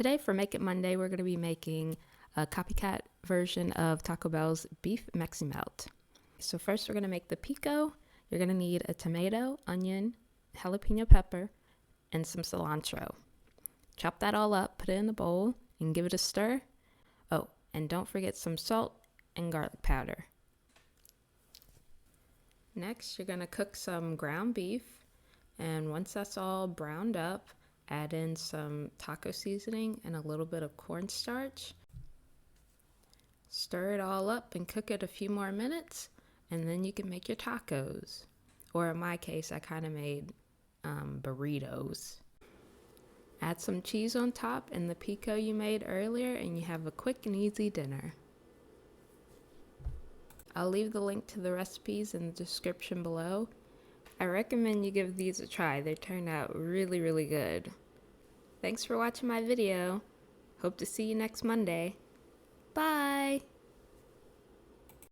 Today for Make It Monday, we're going to be making a copycat version of Taco Bell's beef Meximelt. So first we're going to make the pico. You're going to need a tomato, onion, jalapeno pepper, and some cilantro. Chop that all up, put it in a bowl, and give it a stir. Oh, and don't forget some salt and garlic powder. Next, you're going to cook some ground beef, and once that's all browned up, add in some taco seasoning and a little bit of cornstarch. Stir it all up and cook it a few more minutes, and then you can make your tacos. Or in my case, I kind of made burritos. Add some cheese on top and the pico you made earlier, and you have a quick and easy dinner. I'll leave the link to the recipes in the description below. I recommend you give these a try. They turned out really good. Thanks for watching my video. Hope to see you next Monday. Bye!